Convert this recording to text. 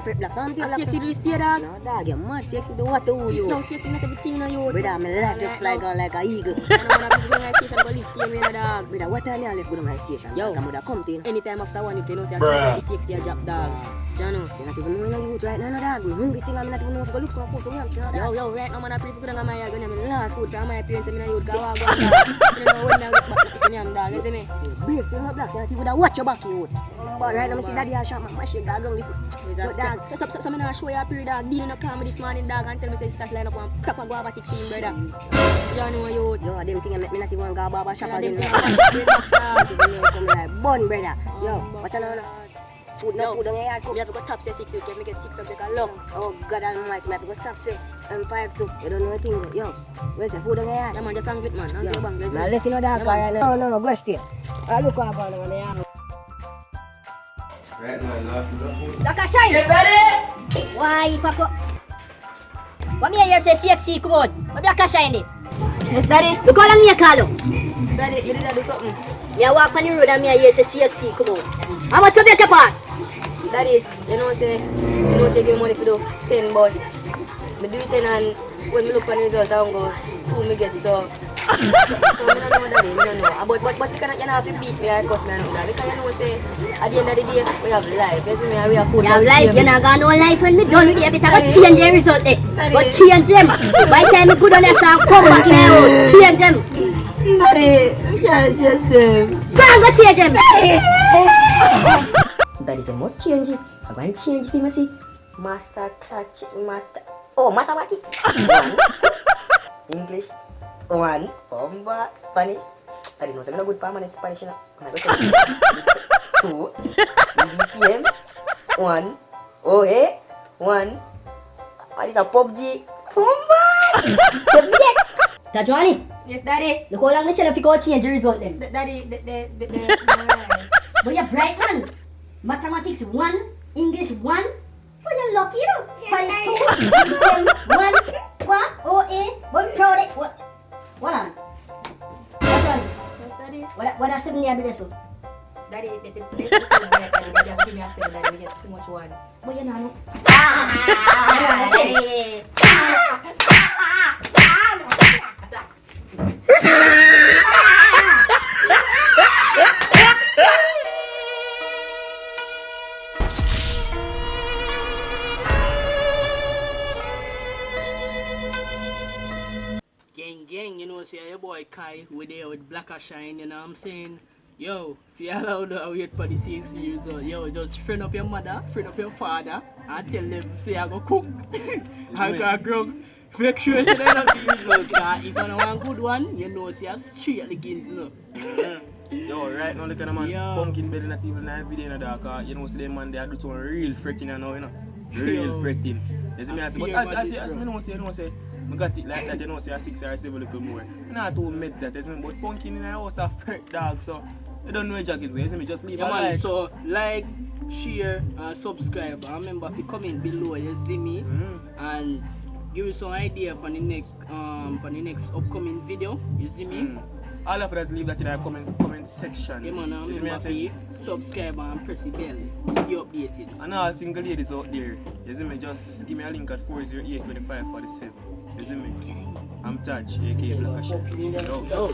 Fred Black. Something I like sexy to stay dog. No, dog, you're mad. Sexy to what to you? No sexy, not everything on you. Brother, my life just fly gone like a eagle. I don't wanna be going to station, go live same way, no dog. Brother, what time you left go to my station? Yo. Come with a come thing. Anytime after one, you know, say Bruh. I sexy a job dog. Jano. You're not even knowing the youth right now, no dog. Me hungry still, I'm not even know if I go look some food for me. I'm still Yo, yo, right now, man, I pray for good on my yard. When I'm in last food from my parents, I'm in a youth, go out, go out. You know, when I get back to me, dog, you see me? Brave still not black, so you would have watch your back, you. But right now, I see daddy a shot, my shit, dog, this man. But dog, So I'm gonna show you a period, dog. Dealing up calm this morning, dog, and tell me say start line up one proper guava tick team, brother. You know you. yo, them thing make me not even go barber shop Yeah, again. them thing Come like bun, brother. Yo, what's on? Food no food on your yard. We have to go top say 6 week, me get 6 subject and look. Oh God Almighty, me have to go stop say 5 2. You don't know anything. Yo, where's the food on your yard? Yeah man, just hang with man. Hang Yo, your bang, let's I go. left you know that car right now. No, go stay. I look up on the yard. Right now, I love Daka Shine! Yes, daddy! Why, Papa? What me here say CXC, come on. What Daka Shine? Yes, daddy. Look how long me call you. Daddy, you did do something. Me a walk on the road and me here say CXC, come on. How much you make your pass? Daddy, you know say give me money for do 10, but me do it 10 and when me look on the result, I go 2 me get so. So me don't know, daddy, me don't know. But you cannot, you have to beat me or cuss me or no, daddy. Because you know say at the end of the day we have life. You see me, we have food. You have life, you not got no life when me done with it. Every time I change the result, eh. But change them. By the time me good on your song, come back in here, oh. Change them. Daddy, yes, yes, them. Go and go change them. Daddy say must change it. I'm going to change it for me see. Mathematics. 1. English. 1. Spanish. Daddy knows I'm not good permanent Spanish, you know. I'm going to say 2. EDPM. 1. OA. 1. What is a PUBG? Subject. Tajwani, Yes, daddy. look how long me sell if you go change the result then. Daddy, But you're bright man. Mathematics 1, English 1. But you're lucky, you know. Spanish 2, EDPM 1, OA, 1 proud it. What on? Tajwani, Yes, daddy. what else you need to do this one? Daddy, this is daddy, give me a 7, daddy, we get too much 1. But you know. Gang, you know, see your boy Kai, we there with Blacker Shine, you know what I'm saying? Yo, if you allow to wait for the 6 years old, yo, just friend up your mother, friend up your father, and tell them, say I go cook, I go grow. Make sure you don't see results, if you don't want a good one, you know, see us straight the kids, you know. Yo, right now, look at the man. Yo. Pumpkin belly not even in video, you know, that, you know, see them man, they are doing some real freaking, you know. Real Yo. freaking. You see me, I say, but Fear as about you this, know, say, I got it like that, you know, say a 6 or 7 little more. Not too meds that, you see me, but pumpkin in the house are fret dog, so you don't know jackets, you see me, just leave Yeah, a man, like. so like, share, subscribe, and remember if you comment below, you see me, and give you some idea for the next upcoming video, you see me. All of us leave that in the comment section. Yeah, man, You see me, I remember say, to subscribe and press the bell, stay updated. and all single ladies out there, you see me, just give me a link at 4082547. You see me? I'm Taj, aka Black Ashton. Yo. Oh.